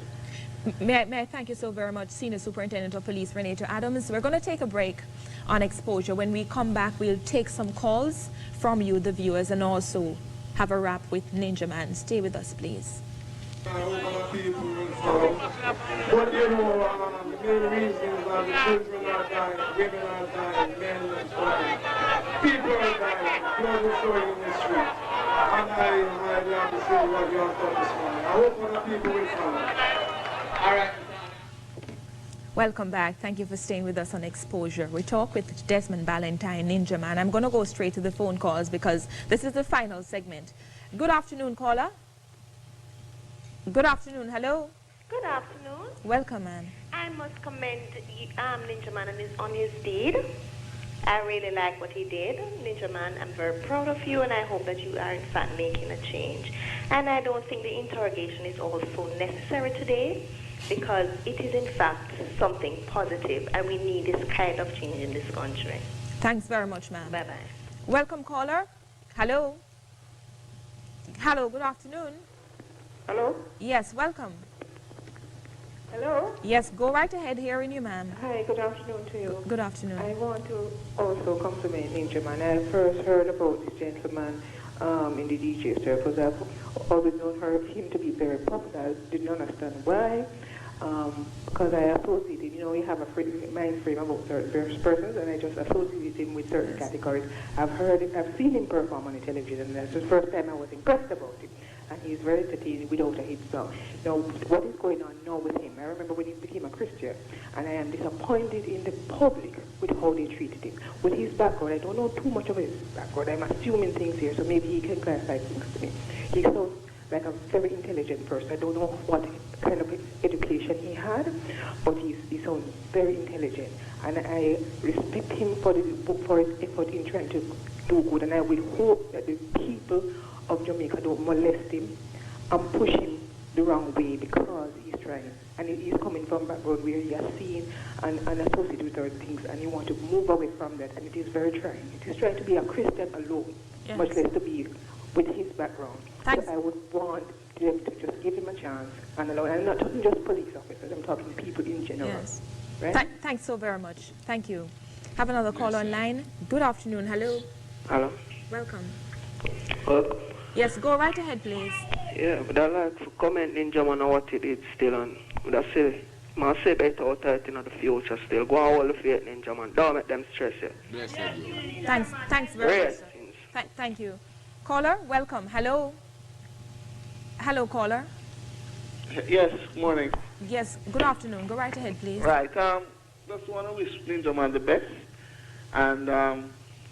May I thank you so very much, Senior Superintendent of Police Renata Adams. We're going to take a break on exposure. When we come back, we'll take some calls from you, the viewers, and also have a wrap with Ninja Man. Stay with us, please. But you know, the main reason is that the children are dying, women are dying, men are dying, people are dying, blood is flowing in the street. And I love to see what you have done this morning. I hope other people will follow. All right. Welcome back. Thank you for staying with us on Exposure. We talk with Desmond Ballantyne, Ninja Man. I'm going to go straight to the phone calls because this is the final segment. Good afternoon, caller. Good afternoon. Hello. Good afternoon. Welcome, ma'am. I must commend Ninja Man on his deed. I really like what he did. Ninja Man, I'm very proud of you, and I hope that you are in fact making a change. And I don't think the interrogation is also necessary today because it is in fact something positive, and we need this kind of change in this country. Thanks very much, ma'am. Bye-bye. Welcome, caller. Hello. Hello, good afternoon. Hello? Yes, welcome. Hello? Yes, go right ahead, hearing you, ma'am. Hi, good afternoon to you. Good afternoon. I want to also compliment Ninja Man. I first heard about this gentleman in the DJ circles. I've always known him to be very popular. I didn't understand why. Because I associated, you know, we have a mind frame about certain persons, and I just associated him with certain categories. I've seen him perform on the television, and that's the first time I was impressed about him. And he's very entertaining without a hit song. Now, what is going on now with him? I remember when he became a Christian, and I am disappointed in the public with how they treated him. With his background, I don't know too much of his background. I'm assuming things here, so maybe he can clarify things to me. He sounds like a very intelligent person. I don't know what kind of education he had, but he sounds very intelligent. And I respect him for his effort in trying to do good, and I will hope that the people of Jamaica don't molest him and push him the wrong way because he's trying. And he's coming from a background where he has seen and associated with other things, and he wants to move away from that, and it is very trying. It is trying to be a Christian alone, Yes. much less to be with his background. Thanks. So I would want them to just give him a chance and allow. I'm not talking just police officers, I'm talking people in general. Yes. Right? Thanks so very much. Thank you. Have another call online. Good afternoon. Hello. Hello. Welcome. Well, Yes, go right ahead, please. yeah, but I like to comment Ninja Man on what he did still, and I say, man, say better out there in the future still. Go and hold the faith, Ninja Man. Don't make them stress you. Bless you. Thanks very Great much, sir. things. Thank you. Caller, welcome. Hello. Hello, caller. Yes, morning. Yes, good afternoon. Go right ahead, please. Right, just want to wish Ninja Man the best. And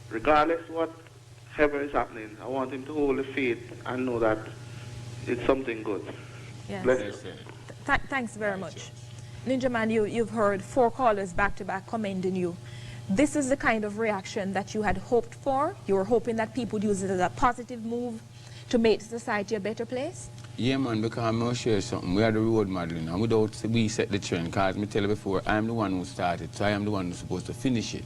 regardless whatever is happening, I want him to hold the faith and know that it's something good. Yes. Bless you. Bless you. Thanks very much. Ninja Man, you've heard 4 callers back-to-back commending you. This is the kind of reaction that you had hoped for? You were hoping that people would use it as a positive move to make society a better place? Yeah, man, because I'm going to share something. We are the road modeling, and without we set the trend, because I tell you before, I'm the one who started, so I am the one who's supposed to finish it.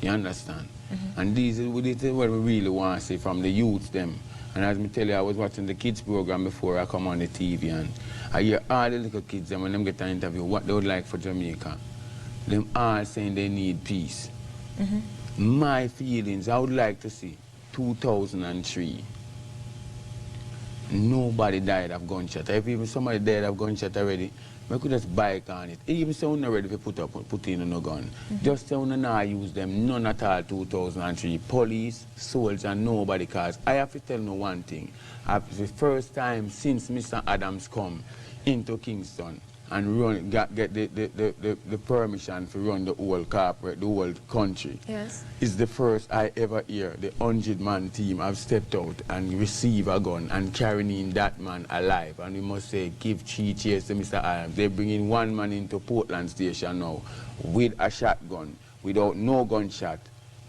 You understand? And this is what we really want to see from the youths, them. And as me tell you, I was watching the kids program before I come on the TV, and I hear all the little kids, and when them get an interview, what they would like for Jamaica. Them all saying they need peace. My feelings, I would like to see 2003. Nobody died of gunshot. If even somebody died of gunshot already, I could just bike on it. Even so not ready to put in no gun. Just so not use them, none at all 2003. Police, soldiers, nobody, cause I have to tell you one thing. The first time since Mr. Adams come into Kingston and get the permission to run the whole corporate, the whole country. Yes. It's the first I ever hear the 100-man team have stepped out and receive a gun and carrying in that man alive. And we must say, give 3 cheers to Mr. Adams. They're bringing 1 man into Portland Station now with a shotgun, without no gunshot,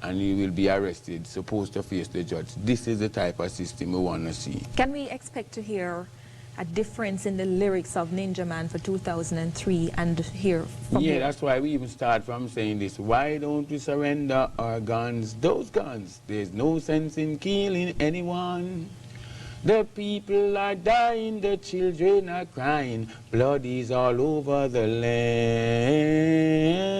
and he will be arrested, supposed to face the judge. This is the type of system we want to see. Can we expect to hear a difference in the lyrics of Ninja Man for 2003 and hear from Yeah, here? that's why we even start from saying this. Why don't we surrender our guns? Those guns. There's no sense in killing anyone. The people are dying, the children are crying. Blood is all over the land.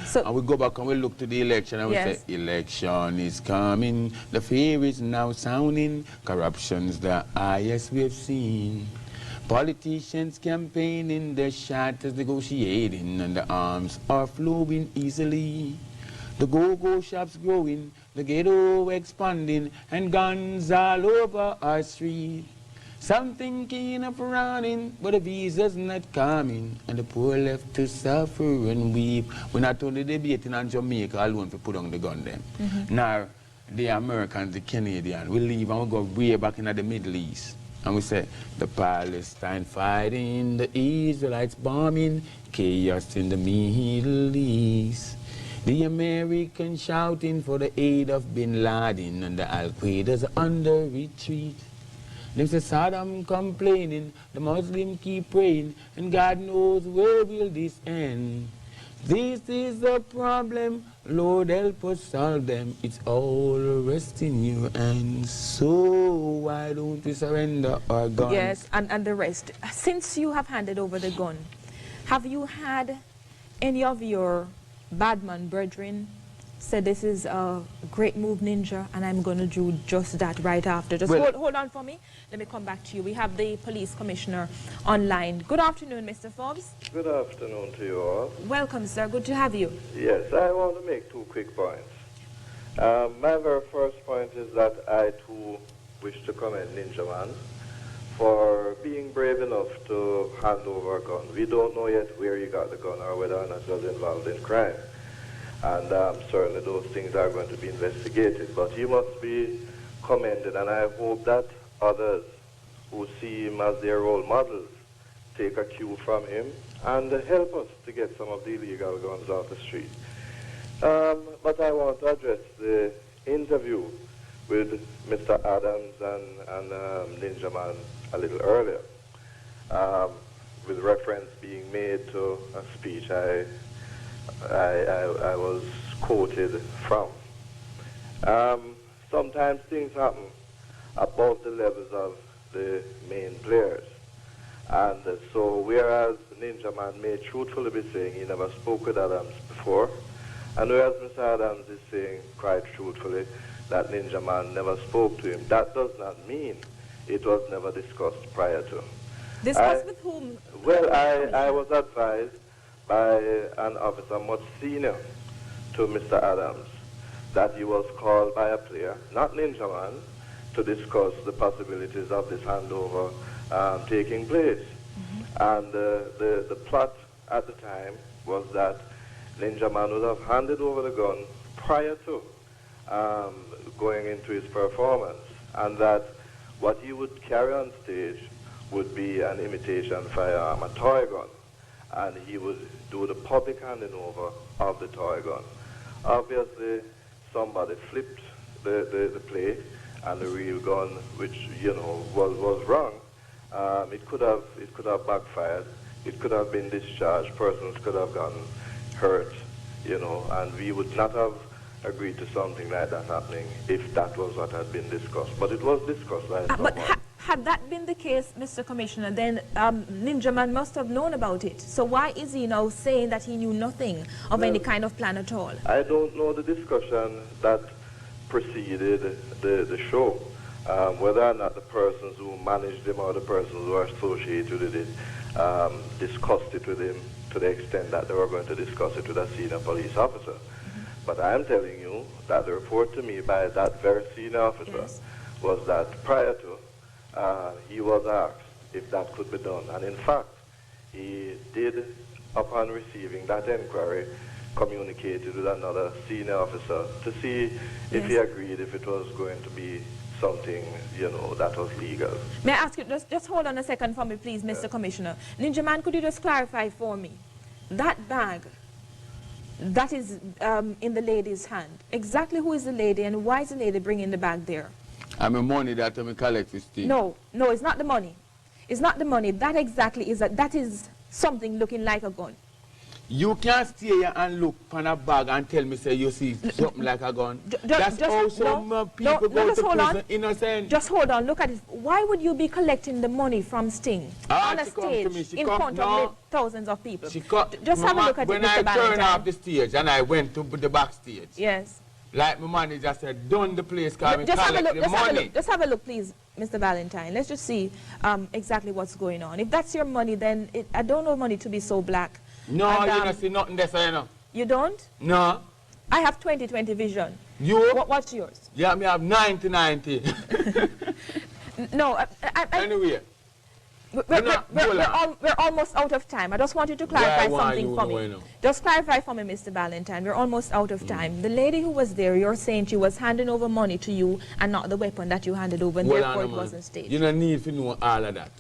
So- and we go back and we look to the election and we Yes. say, election is coming. The fear is now sounding. Corruption's the highest we've seen. Politicians campaigning, the shatters negotiating, and the arms are flowing easily. The go-go shops growing, the ghetto expanding, and guns all over our street. Some thinking of running, but the visa's not coming, and the poor left to suffer and weep. We're not only debating on Jamaica alone to put on the gun them. Now, the Americans, the Canadians, we leave and we go way back into the Middle East. And we say, the Palestine fighting, the Israelites bombing, chaos in the Middle East. The Americans shouting for the aid of Bin Laden, and the Al-Qaeda's under retreat. Them say Saddam complaining, the Muslims keep praying, and God knows where will this end. This is the problem, Lord help us solve them. It's all resting in your hands. So why don't we surrender our guns? Yes, and the rest. Since you have handed over the gun, have you had any of your badman brethren say this is a great move, Ninja, and I'm going to do just that right after? Just hold on for me. Let me come back to you. We have the police commissioner online. Good afternoon, Mr. Forbes. Good afternoon to you all. Welcome, sir. Good to have you. Yes, I want to make 2 quick points. My very first point is that I too wish to commend Ninja Man for being brave enough to hand over a gun. We don't know yet where he got the gun or whether or not he was involved in crime. And certainly those things are going to be investigated. But he must be commended, and I hope that others who see him as their role models take a cue from him and help us to get some of the illegal guns off the street. But I want to address the interview with Mr. Adams and Ninja Man a little earlier. with reference being made to a speech I was quoted from. Sometimes things happen above the levels of the main players. And so whereas Ninja Man may truthfully be saying he never spoke with Adams before, and whereas Mr. Adams is saying quite truthfully that Ninja Man never spoke to him, that does not mean it was never discussed prior to. Discussed with whom? Well, I was advised by an officer much senior to Mr. Adams that he was called by a player, not Ninja Man, to discuss the possibilities of this handover taking place. And the plot at the time was that Ninja Man would have handed over the gun prior to going into his performance, and that what he would carry on stage would be an imitation firearm, a toy gun, and he would do the public handing over of the toy gun. Obviously, somebody flipped the play, and the real gun, which was wrong. It could have backfired. It could have been discharged. Persons could have gotten hurt, and we would not have agreed to something like that happening if that was what had been discussed. But it was discussed by someone. But had that been the case, Mr. Commissioner, then Ninja Man must have known about it. So why is he now saying that he knew nothing of any kind of plan at all? I don't know the discussion that preceded the show, whether or not the persons who managed him or the persons who are associated with it discussed it with him to the extent that they were going to discuss it with a senior police officer. But I am telling you that the report to me by that very senior officer was that prior to, he was asked if that could be done. And in fact, he did, upon receiving that inquiry, communicated with another senior officer to see if he agreed if it was going to be something, that was legal. May I ask you, just hold on a second for me, please, Mr. Commissioner. Ninja Man, could you just clarify for me, that bag that is in the lady's hand, exactly who is the lady and why is the lady bringing the bag there? I'm a money that I collect with Steve. No, it's not the money. It's not the money. That exactly is that is something looking like a gun. You can't stay here and look on a bag and tell me, say, you see something like a gun. That's how some people go to prison innocent. Just hold on, look at it. Why would you be collecting the money from Sting on a stage in front of thousands of people? Just have a look at it, Mr. Valentine. When I turned off the stage and I went to the backstage, yes, like my manager said, done the place, collect the money. Just have a look, please, Mr. Valentine. Let's just see exactly what's going on. If that's your money, then I don't know money to be so black. No, and, you don't see nothing there, so you know. You don't? No. I have 20/20 vision. You? What's yours? Yeah, me have 90/90. No, anyway. We're almost out of time. I just want you to clarify something for me. Just clarify for me, Mr. Valentine. We're almost out of time. The lady who was there, you're saying she was handing over money to you and not the weapon that you handed over, and therefore it wasn't staged. You don't need to know all of that.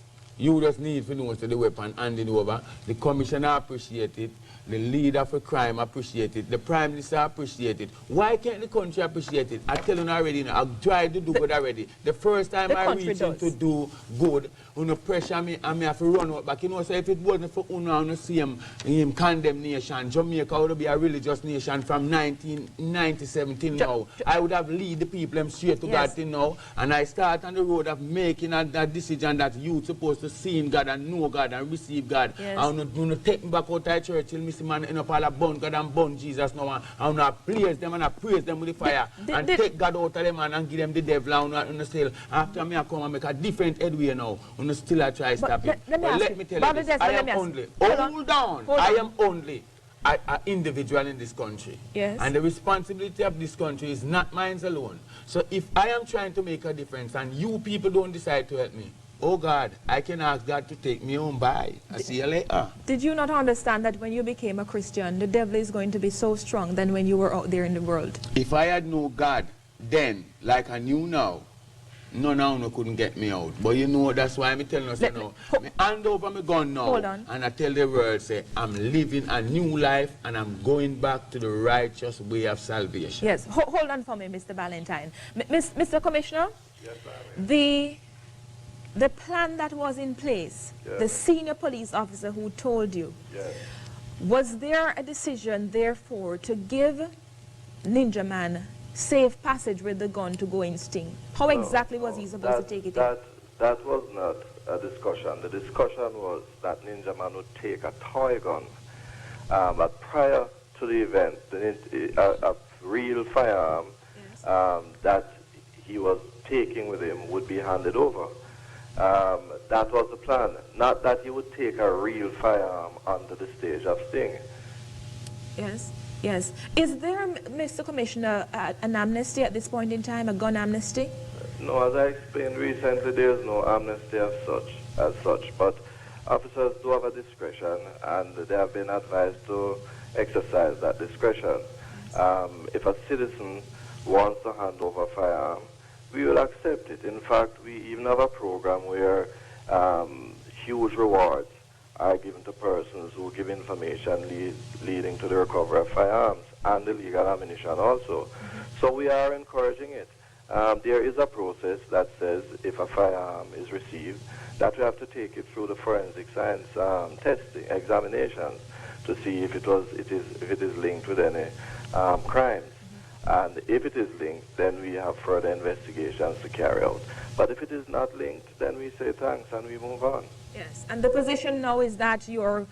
You just need to know the weapon handing over. The commissioner appreciate it. The leader for crime appreciate it. The prime minister appreciate it. Why can't the country appreciate it? I tell you already now, I've tried to do good already. The first time I reached to do good, no pressure me and me have to run out back. So if it wasn't for Uno see him condemn nation, Jamaica would be a religious nation from 1997 till now. I would have lead the people them straight to God till now. And I start on the road of making that decision that you're supposed to see in God and know God and receive God. Yes. I want to take me back out of the church till me see man end up all a bun God and bun Jesus now. I want to praise them and I praise them with the fire. And take God out of them and give them the devil and still. After me I come and make a different headway now. And still I try to stop it. Let me tell you this. I am only, hold on. I am only an individual in this country. Yes. And the responsibility of this country is not mine alone. So if I am trying to make a difference and you people don't decide to help me, oh God, I can ask God to take me home. Bye. I'll see you later. Did you not understand that when you became a Christian, the devil is going to be so strong than when you were out there in the world? If I had known God then, like I knew now, no couldn't get me out. But you know, that's why I'm telling us now. Me hand over my gun now. Hold on. And I tell the world, say, I'm living a new life and I'm going back to the righteous way of salvation. Yes. Hold on for me, Mr. Valentine. Mr. Commissioner? Yes, ma'am. The plan that was in place, the senior police officer who told you, was there a decision, therefore, to give Ninja Man safe passage with the gun to go in sting? How exactly was he supposed to take it in? That was not a discussion. The discussion was that Ninja Man would take a toy gun. But prior to the event, a real firearm that he was taking with him would be handed over. That was the plan. Not that he would take a real firearm onto the stage of Sting. Yes, yes. Is there, Mr. Commissioner, an amnesty at this point in time, a gun amnesty? No, as I explained recently, there is no amnesty as such. But officers do have a discretion, and they have been advised to exercise that discretion. If a citizen wants to hand over a firearm, we will accept it. In fact, we even have a program where huge rewards are given to persons who give information leading to the recovery of firearms and illegal ammunition also. So we are encouraging it. There is a process that says if a firearm is received, that we have to take it through the forensic science testing, examinations, to see if it is linked with any crimes. And if it is linked, then we have further investigations to carry out. But if it is not linked, then we say thanks and we move on. Yes, and the position now is that you're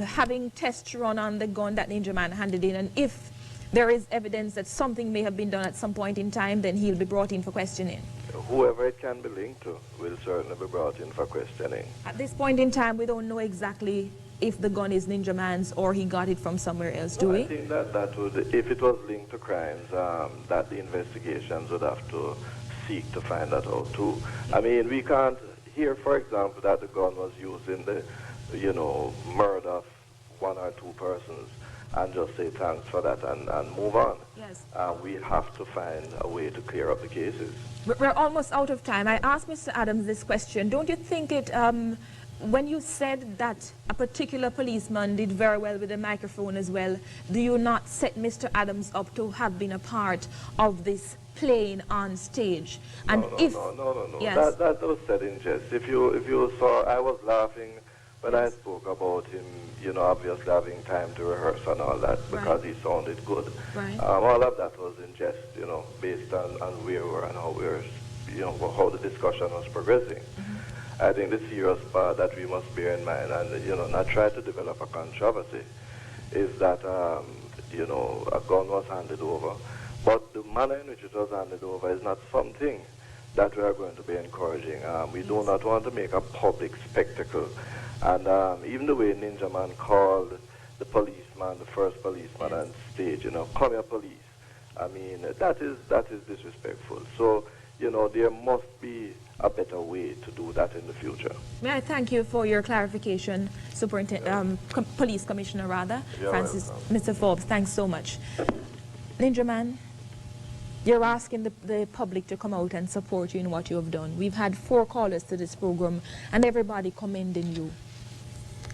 having tests run on the gun that Ninja Man handed in, and if there is evidence that something may have been done at some point in time, then he'll be brought in for questioning. Whoever it can be linked to will certainly be brought in for questioning. At this point in time, we don't know exactly if the gun is Ninja Man's or he got it from somewhere else, do we? I think that would, if it was linked to crimes, that the investigations would have to seek to find that out too. I mean, we can't hear, for example, that the gun was used in the, murder of one or two persons and just say thanks for that and move on. Yes. We have to find a way to clear up the cases. We're almost out of time. I asked Mr. Adams this question. Don't you think it, when you said that a particular policeman did very well with the microphone as well, do you not set Mr. Adams up to have been a part of this playing on stage? And No. Yes. That was said in jest. If you saw, I was laughing when I spoke about him, obviously having time to rehearse and all that because he sounded good. Right. All of that was in jest, based on where we were and how we were, how the discussion was progressing. I think the serious part that we must bear in mind and, not try to develop a controversy is that, a gun was handed over. But the manner in which it was handed over is not something that we are going to be encouraging. We do not want to make a public spectacle. And even the way Ninja Man called the policeman, the first policeman on stage, come here police. I mean, that is disrespectful. So, there must be a better way to do that in the future. May I thank you for your clarification, Police Commissioner Francis, welcome. Mr. Forbes, thanks so much. Ninja Man, you're asking the public to come out and support you in what you have done. We've had 4 callers to this program and everybody commending you.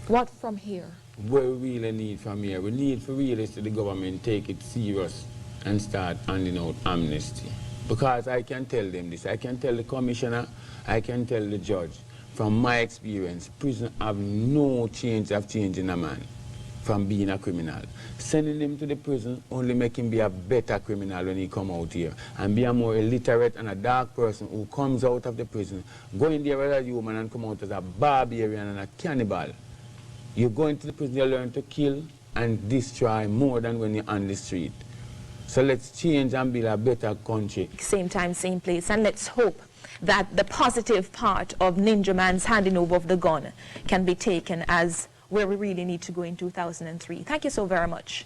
What from here? What we really need from here, we need for really the government take it serious and start handing out amnesty. Because I can tell them this, I can tell the commissioner, I can tell the judge, from my experience, prison have no change of changing a man from being a criminal. Sending him to the prison only make him be a better criminal when he come out here and be a more illiterate and a dark person who comes out of the prison, going there as a human and come out as a barbarian and a cannibal. You go into the prison, you learn to kill and destroy more than when you're on the street. So let's change and build a better country. Same time, same place, and let's hope that the positive part of Ninja Man's handing over of the gun can be taken as where we really need to go in 2003. Thank you so very much.